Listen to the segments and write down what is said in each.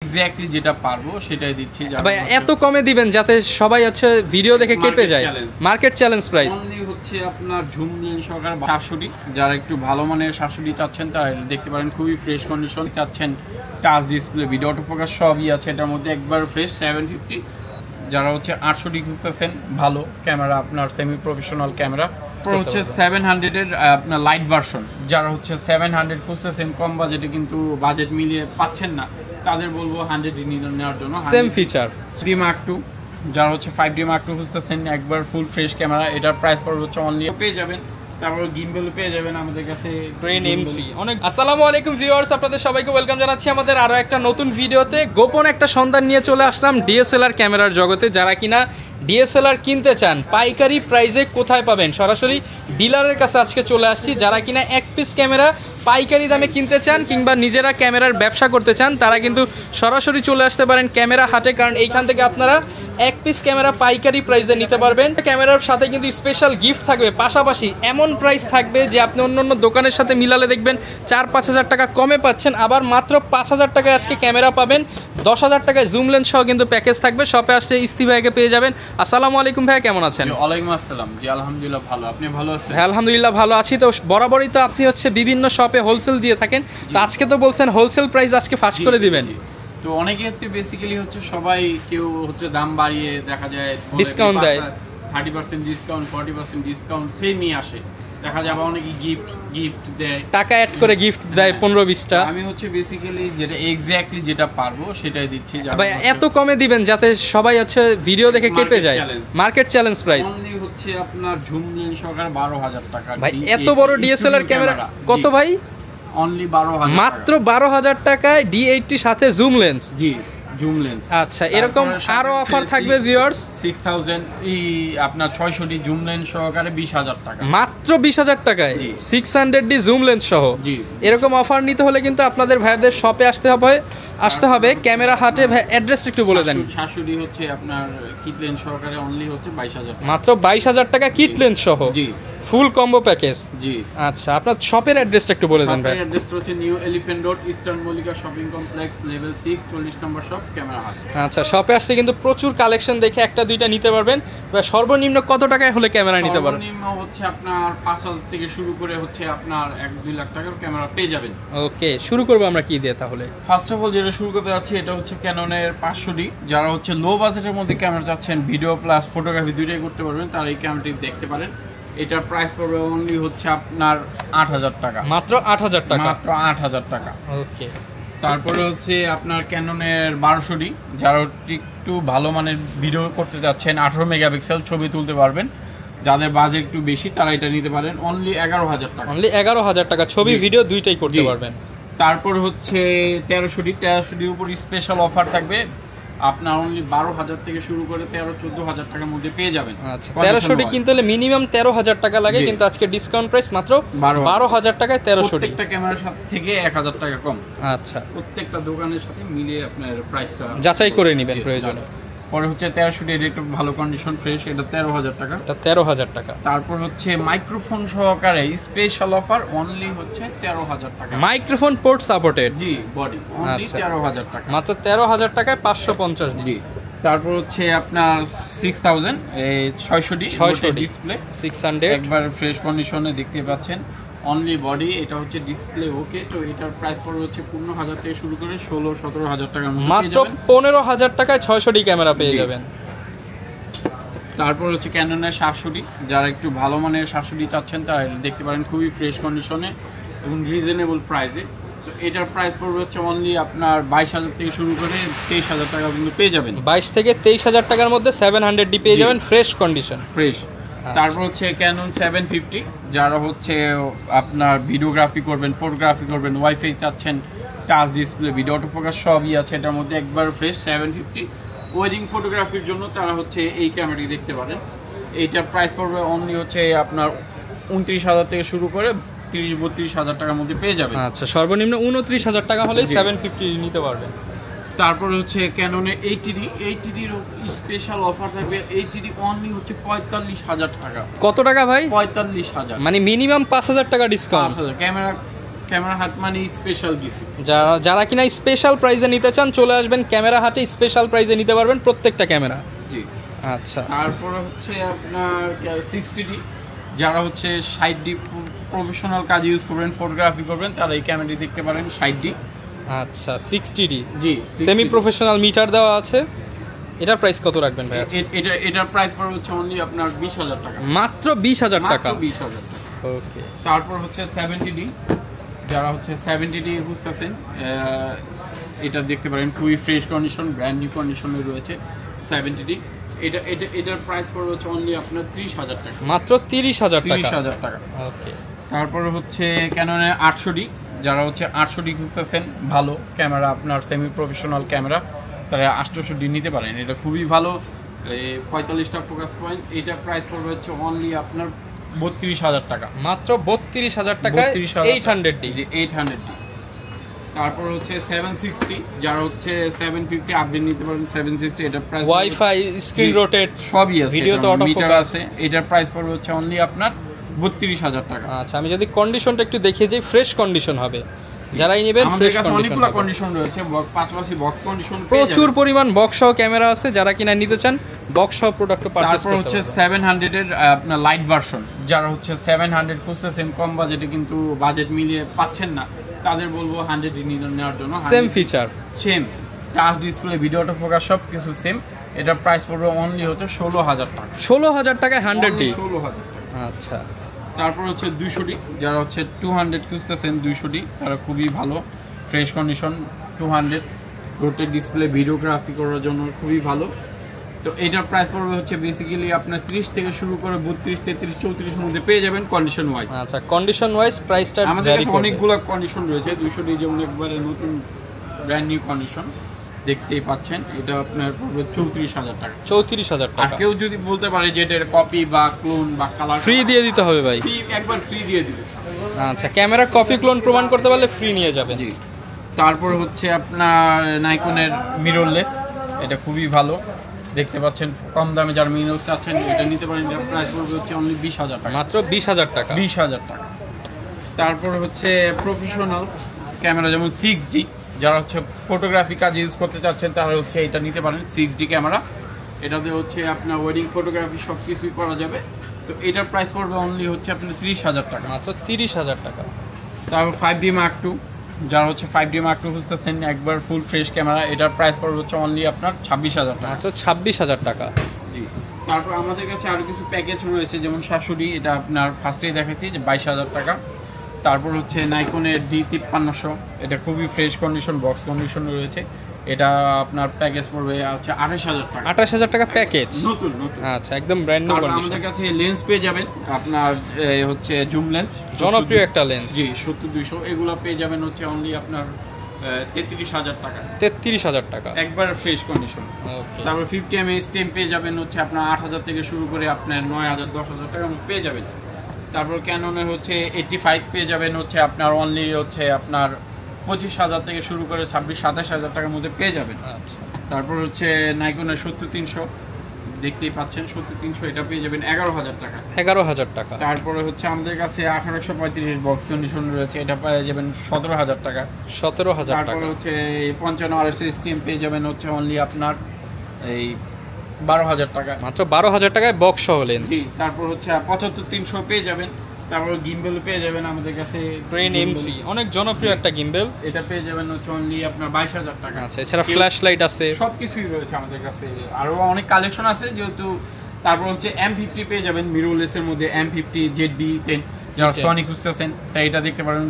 Exactly যেটা পারবো সেটাই দিচ্ছি। ভাই এত কমে দিবেন যাতে সবাই হচ্ছে ভিডিও দেখে কেঁপে যায়। মার্কেট চ্যালেঞ্জ প্রাইস অনলি হচ্ছে আপনার ঝুম লেন্স সহকারে 700। যারা একটু ভালো মানের 700 চাচ্ছেন তারা দেখতে পারেন, খুবই ফ্রেশ কন্ডিশন চাচ্ছেন, টাচ ডিসপ্লে, ভিডিও অটোফোকাস সবই আছে এটার মধ্যে, একবার ফ্রেশ 750। যারা হচ্ছে 800 খুঁজতেছেন ভালো ক্যামেরা, আপনার সেমি প্রফেশনাল ক্যামেরা হচ্ছে 700 এর আপনার লাইট ভার্সন। যারা হচ্ছে 700 খুঁজতেছেন কম বাজেটে কিন্তু বাজেট মিলিয়ে পাচ্ছেন না, তাদের বলবো 100 নেওয়ার জন্য। সেম ফিচার 3 Mark II, যারা হচ্ছে 5D Mark II খুঁজতেছেন একবার ফুল ফ্রেশ ক্যামেরা, এটার প্রাইস পড়বে হচ্ছে অনলি পেয়ে যাবেন। তারপর গিম্বল পেয়ে যাবেন আমাদের কাছে ট্রেন M3 অনেক। আসসালামু আলাইকুম ভিউয়ার্স, আপনাদের সবাইকে ওয়েলকাম জানাচ্ছি আমাদের আরো একটা নতুন ভিডিওতে। গোপন একটা সন্ধান নিয়ে চলে আসলাম ডিএসএলআর ক্যামেরার জগতে। যারা কিনা ডিএসএলআর কিনতে চান পাইকারি প্রাইসে কোথায় পাবেন, সরাসরি ডিলারের কাছে আজকে চলে আসছি। যারা কিনা এক পিস ক্যামেরা পাইকারি দামে কিনতে চান কিংবা নিজেরা ক্যামেরার ব্যবসা করতে চান তারা কিন্তু সরাসরি চলে আসতে পারেন ক্যামেরা হাটে, কারণ এইখান থেকে আপনারা এক পিস ক্যামেরা পাইকারি প্রাইসে নিতে পারবেন। ক্যামেরার সাথে কিন্তু স্পেশাল গিফট থাকবে, পাশাপাশি এমন প্রাইস থাকবে যে আপনি অন্য দোকানের সাথে মিলালে দেখবেন 4-5 হাজার টাকা কমে পাচ্ছেন, আবার মাত্র 5 হাজার টাকায় আজকে ক্যামেরা পাবেন। 10 হাজার টাকায় জুম লেন্স সহ কিন্তু প্যাকেজ থাকবে। শপে আসলে ইস্তি ভাইকে পেয়ে যাবেন। আসসালামু আলাইকুম ভাই, কেমন আছেন? ওয়ালাইকুম আসসালাম। জি আলহামদুলিল্লাহ ভালো, আপনি ভালো আছেন? হ্যাঁ আলহামদুলিল্লাহ ভালো আছি। তো বরাবরই তো আপনি হচ্ছে বিভিন্ন শপে হোলসেল দিয়ে থাকেন, তো আজকে তো বলছেন হোলসেল প্রাইস আজকে ফাস্ট করে দিবেন। তো অনেকে বেসিক্যালি হচ্ছে সবাই কেউ হচ্ছে দাম বাড়িয়ে দেখা যায় ডিসকাউন্ট দেয়, 30% ডিসকাউন্ট 40% ডিসকাউন্ট সেই নিয়ে আসে, দেখা যাবে অনেকে গিফট দেয়, টাকা অ্যাড করে গিফট দেয় 15-20টা। আমি হচ্ছে বেসিক্যালি যেটা এক্স্যাক্টলি যেটা পারবো সেটাই দিচ্ছি। ভাই এত কমে দিবেন যাতে সবাই হচ্ছে ভিডিও দেখে কেঁপে যায়। মার্কেট চ্যালেঞ্জ প্রাইস অনলি হচ্ছে আপনার ঝুম লেন্স সহকারে 12,000 টাকা। ভাই এত বড় ডিএসএলআর ক্যামেরা কত ভাই? অনলি 12,000, মাত্র 12,000 টাকায় D80 সাথে জুম লেন্স। জি জুম লেন্স। আচ্ছা, এরকম আরো অফার থাকবে ভিউয়ার্স। 6000 এই আপনার 600 ডি জুম লেন্স সহকারে 20,000 টাকা, মাত্র 20,000 টাকায় 600 ডি জুম লেন্স সহ। জি এরকম অফার নিতে হলে কিন্তু আপনাদের ভাইদের শপে আসতে হবে ক্যামেরা হাটে। ভাই অ্যাড্রেস একটু বলে দেন। 700 হচ্ছে আপনার কিট লেন্স সহকারে অনলি হচ্ছে 22,000 টাকা, মাত্র 22,000 টাকা কিট লেন্স সহ। জি ফুল কম্বো প্যাকেজ। জি আচ্ছা, আপনার শপের অ্যাড্রেসটা একটু বলে দেন ভাই। শপের অ্যাড্রেস হচ্ছে new elephant road, eastern Mallika shopping complex, level 6, 40 নম্বর শপ, ক্যামেরা হাট। আচ্ছা, শপে আসলে কিন্তু প্রচুর কালেকশন দেখে একটা দুইটা নিতে পারবেন। সর্বনিম্ন কত টাকায় হলে ক্যামেরা নিতে পারবেন? সর্বনিম্ন হচ্ছে আপনার 5,000 থেকে শুরু করে হচ্ছে আপনার 1-2 লাখ টাকার ক্যামেরা পেয়ে যাবেন। ওকে, শুরু করবো আমরা কি দিয়ে তাহলে? ফার্স্ট অফ অল যেটা শুরু করতে যাচ্ছি এটা হচ্ছে ক্যাননের 500D। যারা হচ্ছে লো বাজেটের মধ্যে ক্যামেরা চাচ্ছেন, ভিডিও প্লাস ফটোগ্রাফি দুইটাই করতে পারবেন, তারা এই ক্যামেরাটি দেখতে পারেন। এটার প্রাইস পড়বে অনলি হচ্ছে আপনার 8,000 টাকা, মাত্র 8,000 টাকা, মাত্র 8,000 টাকা। ওকে। তারপরে হচ্ছে আপনার ক্যাননের 1200D, যারা একটু ভালো মানের ভিডিও করতে যাচ্ছেন, 18 মেগাপিক্সেল ছবি তুলতে পারবেন, যাদের বাজেট একটু বেশি তারা এটা নিতে পারেন। অনলি 11,000 টাকা, অনলি 11,000 টাকা, ছবি ভিডিও দুইটাই করতে পারবেন। তারপর হচ্ছে 1300D উপর স্পেশাল অফার থাকবে আপনার অনলি 12,000 থেকে শুরু করে 13-14,000 টাকার মধ্যে পেয়ে যাবেন। আচ্ছা, 1300D কিনতে হলে মিনিমাম 13,000 টাকা লাগে, কিন্তু আজকে ডিসকাউন্ট প্রাইস মাত্র 12,000 টাকায় 1300D। প্রত্যেকটা ক্যামেরার সাথে থেকে 1,000 টাকা কম। আচ্ছা, প্রত্যেকটা দোকানের সাথে মিলিয়ে আপনার প্রাইসটা যাচাই করে নেবেন প্রয়োজনে। পরে হচ্ছে 1300D, এটা একটু ভালো কন্ডিশন ফ্রেশ, এটা 13,000 টাকা, এটা 13,000 টাকা। তারপর হচ্ছে মাইক্রোফোন সহকারে স্পেশাল অফার অনলি হচ্ছে 13,000 টাকা, মাইক্রোফোন পোর্ট সাপোর্টেড। জি বডি অনলি 13,000 টাকা, মাত্র 13,000 টাকায় 550D। তারপর হচ্ছে আপনার 6,000 এই 600D ডিসপ্লে 600 একবার ফ্রেশ কন্ডিশনে দেখতে পাচ্ছেন, অনলি বডি, এটা হচ্ছে ডিসপ্লে ওকে। তো এটার প্রাইস পড়বে হচ্ছে 15,000 থেকে শুরু করে 16-17,000 টাকার মধ্যে পেয়ে মাত্র যাবেন। 15,000 টাকায় 600D ক্যামেরা পেয়ে যাবেন। তারপর হচ্ছে ক্যাননের 700D, যারা একটু ভালো মানের 700D চাচ্ছেন তারা দেখতে পারেন, খুবই ফ্রেশ কন্ডিশনে এবং রিজনেবল প্রাইসে। তো এটার প্রাইস পড়বে হচ্ছে অনলি আপনার 22,000 থেকে শুরু করে 23,000 টাকা কিন্তু পেয়ে যাবেন। 22 থেকে 23,000 টাকার মধ্যে 700D পেয়ে যাবেন ফ্রেশ কন্ডিশন, ফ্রেশ। তারপর হচ্ছে ক্যানন 750, যারা হচ্ছে আপনার ভিডিওগ্রাফি করবেন, ফটোগ্রাফি করবেন, ওয়াইফাই চাচ্ছেন, টাচ ডিসপ্লে, ভিডিও অটোফোকাস সবই আছে এটার মধ্যে, একবার ফ্রেশ 750। ওয়েডিং ফটোগ্রাফির জন্য তারা হচ্ছে এই ক্যামেরাটি দেখতে পারেন। এইটার প্রাইস পড়বে অনলি হচ্ছে আপনার 29,000 থেকে শুরু করে 30-32,000 টাকার মধ্যে পেয়ে যাবেন। আচ্ছা, সর্বনিম্ন 29,000 টাকা হলে 750 নিতে পারবেন। তারপরে হচ্ছে ক্যাননের 80D স্পেশাল অফার থাকবে। 80D অনলি হচ্ছে 45,000 টাকা। কত টাকা ভাই? 45,000, মানে মিনিমাম 5,000 টাকা ডিসকাউন্ট। ক্যামেরা ক্যামেরা হাট মানে স্পেশাল কিছু। যারা কিনা স্পেশাল প্রাইজে নিতে চান চলে আসবেন ক্যামেরা হাটে, স্পেশাল প্রাইজে নিতে পারবেন প্রত্যেকটা ক্যামেরা। জি আচ্ছা, তারপরে হচ্ছে আপনার 60D, যারা হচ্ছে 60D প্রফেশনাল কাজ ইউজ করবেন, ফটোগ্রাফি করবেন, তারা এই ক্যামেরাটি দেখতে পারেন 60D। আচ্ছা 60D, জি সেমি প্রফেশনাল মিটার দেওয়া আছে। এটার প্রাইস কত রাখবেন ভাই? এটার প্রাইস পড়বে হচ্ছে অনলি আপনার 20,000 টাকা, মাত্র 20,000 টাকা। 20,000 টাকা। ওকে, তারপর হচ্ছে 70D, যারা হচ্ছে 70D বুঝতেছেন, এটা দেখতে পারেন খুবই ফ্রেশ কন্ডিশন, ব্র্যান্ড নিউ কন্ডিশনে রয়েছে 70D। এটার প্রাইস পড়বে হচ্ছে অনলি আপনার 30,000 টাকা, মাত্র 30,000 টাকা। 30,000 টাকা। ওকে, তারপরে হচ্ছে ক্যাননের 800D, যারা হচ্ছে 800D খুঁজতেছেন ভালো ক্যামেরা, আপনার সেমি প্রফেশনাল ক্যামেরা, তারা 800D নিতে পারেন। এটা খুবই ভালো, 45টা ফোকাস পয়েন্ট। এটার প্রাইস পড়বে হচ্ছে অনলি আপনার 32,000 টাকা, মাত্র 32,000 টাকায় 800D। 800D। তারপর হচ্ছে 760, যারা হচ্ছে 750 আপডেট নিতে পারেন 760। এটার প্রাইস ওয়াইফাই, স্ক্রিন রোটেট সবই আছে, ভিডিওতে অটো মিটার ফোকাস আছে। এটার প্রাইস পড়বে হচ্ছে অনলি আপনার 32,000 টাকা। আচ্ছা, আমি যদি কন্ডিশনটা একটু দেখিয়ে যাই, ফ্রেশ কন্ডিশন হবে, যারাই নেবেন ফ্রেশ কন্ডিশন। অনেকগুলো কন্ডিশন রয়েছে, পাশাপাশি বক্স কন্ডিশন প্রচুর পরিমাণ বক্স সহ ক্যামেরা আছে, যারা কিনা নিতে চান বক্স সহ প্রোডাক্টও পারচেজ করতে পারবেন। তারপর হচ্ছে 700 এর আপনার লাইট ভার্সন, যারা হচ্ছে 700 খুঁজতেছেন কম বাজেটে কিন্তু বাজেট মিলিয়ে পাচ্ছেন না, তাদের বলবো 100 নেওয়ার জন্য। Same feature, same touch display, video auto focus সব কিছু সেম। এটার প্রাইস পড়বে অনলি হচ্ছে 16,000 টাকা। 16,000 টাকায় 100D। 16,000 টাকা। আচ্ছা, তারপর হচ্ছে 200D, যারা হচ্ছে 200 খুঁজতেছেন 200D, তারা খুবই ভালো fresh condition 200 rotate display, videography করার জন্য খুবই ভালো। তো এটার প্রাইস পড়বে হচ্ছে বেসিক্যালি আপনার 30 থেকে শুরু করে 32, 33, 34 এর মধ্যে পেয়ে যাবেন কন্ডিশন ওয়াইজ। আচ্ছা, কন্ডিশন ওয়াইজ প্রাইসটা আমাদের কাছে অনেকগুলো কন্ডিশন রয়েছে। 200D যেমন একবারে নতুন ব্র্যান্ড নিউ কন্ডিশন দেখতেই পাচ্ছেন, এটা আপনার পড়বে 34,000 টাকা। 34,000 আর টাকা। কেউ যদি বলতে পারে যে এটার কপি বা ক্লোন বা কালার ফ্রি দিয়ে দিতে হবে ভাই? একবার ফ্রি দিয়ে দিবে। আচ্ছা, ক্যামেরা কপি ক্লোন প্রমাণ করতে পারলে ফ্রি নিয়ে যাবেন। জি। তারপর হচ্ছে আপনার নাইকনের মিররলেস, এটা খুবই ভালো দেখতে পাচ্ছেন, কম দামে যারা মিররলেস চাচ্ছেন এটা নিতে পারেন। এটার প্রাইস পড়বে হচ্ছে অনলি 20,000 টাকা, মাত্র 20,000 টাকা। 20,000 টাকা। তারপর হচ্ছে প্রফেশনাল ক্যামেরা, যেমন 6D, যারা হচ্ছে ফটোগ্রাফি কাজ ইউজ করতে চাচ্ছেন তারা হচ্ছে এটা নিতে পারেন 6D ক্যামেরা। এটাতে হচ্ছে আপনার ওয়েডিং ফটোগ্রাফি সব কিছুই করা যাবে। তো এটার প্রাইস পড়বে অনলি হচ্ছে আপনার 30,000 টাকা, মাত্র 30,000 টাকা। তারপর 5D Mark II, যারা হচ্ছে 5D Mark II খুঁজতেছেন একবার ফুল ফ্রেশ ক্যামেরা, এটার প্রাইস পড়বে হচ্ছে অনলি আপনার 26,000 টাকা, মাত্র 26,000 টাকা। জি। তারপর আমাদের কাছে আরও কিছু প্যাকেজ রয়েছে, যেমন 700D, এটা আপনার ফার্স্টেই দেখাচ্ছি যে 22,000 টাকা। তারপর হচ্ছে নাইকনের D5300, এটা খুবই ফ্রেশ কন্ডিশন, বক্স কন্ডিশন রয়েছে। এটা আপনার প্যাকেজ পড়বে হচ্ছে 28,000 টাকা। 28,000 টাকা প্যাকেজ, নতুন নতুন। আচ্ছা, একদম ব্র্যান্ড নিউ কন্ডিশন। আমাদের কাছে লেন্স পেয়ে যাবেন আপনার হচ্ছে জুম লেন্স, জনপ্রিয় একটা লেন্স। জি 70-200, এগুলো পেয়ে যাবেন হচ্ছে অনলি আপনার 33,000 টাকা। 33,000 টাকা, একবার ফ্রেশ কন্ডিশন। ওকে। তারপর 50 mAh স্টেম পেয়ে যাবেন হচ্ছে আপনার 8,000 থেকে শুরু করে আপনার 9,000, 10,000 টাকা পেয়ে যাবেন। তারপর ক্যাননের হচ্ছে 85 পেয়ে যাবেন হচ্ছে আপনার অনলি হচ্ছে আপনার 25,000 থেকে শুরু করে 26-27,000 টাকার মধ্যে পেয়ে যাবেন। আচ্ছা, তারপর হচ্ছে নাইকনের 70-300, দেখতেই পাচ্ছেন 70-300, এটা পেয়ে যাবেন 11,000 টাকা। 11,000 টাকা। তারপরে হচ্ছে আমাদের কাছে 1835 বক্স কন্ডিশন রয়েছে, এটা পেয়ে যাবেন 17,000 টাকা। 17,000 টাকা। তারপরে হচ্ছে 55 RS স্টিম পেয়ে যাবেন হচ্ছে অনলি আপনার এই 12,000 টাকা, মাত্র 12,000 টাকায় বক্স সহ লেন্স। জি। তারপর হচ্ছে 75-300 পেয়ে যাবেন। তারপর গিম্বেল পেয়ে যাবেন আমাদের কাছে, ক্রেন M3, অনেক জনপ্রিয় একটা গিম্বেল, এটা পেয়ে যাবেন হচ্ছে অনলি আপনার 22,000 টাকা। আচ্ছা, এছাড়া ফ্ল্যাশ লাইট আছে, সবকিছুই রয়েছে আমাদের কাছে, আরো অনেক কালেকশন আছে যেহেতু। তারপর হচ্ছে M50 পেয়ে যাবেন মিররলেসের মধ্যে, M50 ZB10, যারা সনি খুঁজতেছেন তাই এটা দেখতে পারেন,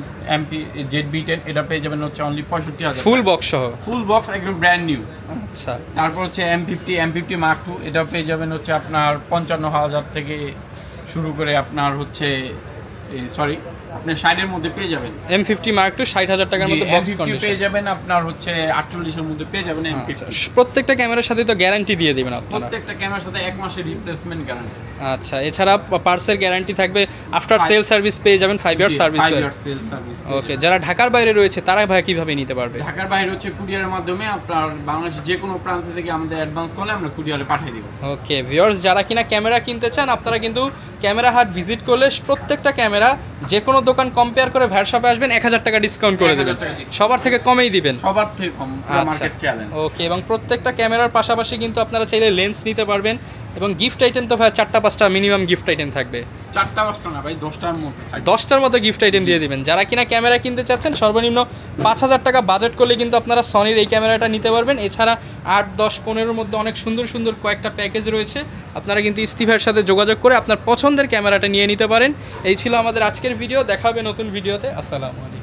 ZB10, এটা পেয়ে যাবেন হচ্ছে অনলি 65,000, ফুল বক্স সহ, ফুল বক্স একদম ব্র্যান্ড নিউ। আচ্ছা। তারপর হচ্ছে M50 Mark II, এটা পেয়ে যাবেন হচ্ছে আপনার 55,000 থেকে শুরু করে আপনার হচ্ছে সরি আপনি 60 এর মধ্যে পেয়ে যাবেন। M50 Mark II 60,000 টাকার মধ্যে বক্স কন্ডিশন পেয়ে যাবেন আপনার হচ্ছে 48 এর মধ্যে পেয়ে যাবেন M50। প্রত্যেকটা ক্যামেরার সাথে তো গ্যারান্টি দিয়ে দিবেন আপনারা? প্রত্যেকটা ক্যামেরার সাথে 1 মাসের রিপ্লেসমেন্ট গ্যারান্টি। আচ্ছা, এছাড়া পার্সের গ্যারান্টি থাকবে, আফটার সেল সার্ভিস পেয়ে যাবেন 5 ইয়ার সার্ভিস। 5 ইয়ার সেল সার্ভিস। ওকে, যারা ঢাকার বাইরে রয়েছে তারা ভাই কিভাবে নিতে পারবে? ঢাকার বাইরে হচ্ছে কুরিয়ারের মাধ্যমে, আপনার বাংলাদেশের যে কোনো প্রান্ত থেকে আমাদের অ্যাডভান্স করলে আমরা কুরিয়ারে পাঠিয়ে দিব। ওকে ভিউয়ার্স, যারা কিনা ক্যামেরা কিনতে চান আপনারা কিন্তু ক্যামেরা হাট ভিজিট করলে প্রত্যেকটা ক্যামেরা যে কোনো কোনো দোকান কম্পেয়ার করে ভ্যাট শপে আসবেন 1000 টাকা ডিসকাউন্ট করে দেবেন, সবার থেকে কমেই দিবেন। সবার থেকে কম, মার্কেট চ্যালেঞ্জ। ওকে, এবং প্রত্যেকটা ক্যামেরার পাশাপাশি কিন্তু আপনারা চাইলে লেন্স নিতে পারবেন, এবং গিফট আইটেম তো ভাই 4টা-5টা মিনিমাম গিফট আইটেম থাকবে। 4টা-5টা না ভাই, 10টার মতো, 10টার মতো গিফট আইটেম দিয়ে দিবেন। যারা কিনা ক্যামেরা কিনতে চাচ্ছেন সর্বনিম্ন 5000 টাকা বাজেট করলে কিন্তু আপনারা সনির এই ক্যামেরাটা নিতে পারবেন। এছাড়া 8, 10, 15-এর মধ্যে অনেক সুন্দর সুন্দর কয়েকটা প্যাকেজ রয়েছে, আপনারা কিন্তু ইস্তিফার সাথে যোগাযোগ করে আপনার পছন্দের ক্যামেরাটা নিয়ে নিতে পারেন। এই ছিল আমাদের আজকের ভিডিও, দেখা হবে নতুন ভিডিওতে। আসসালামু আলাইকুম।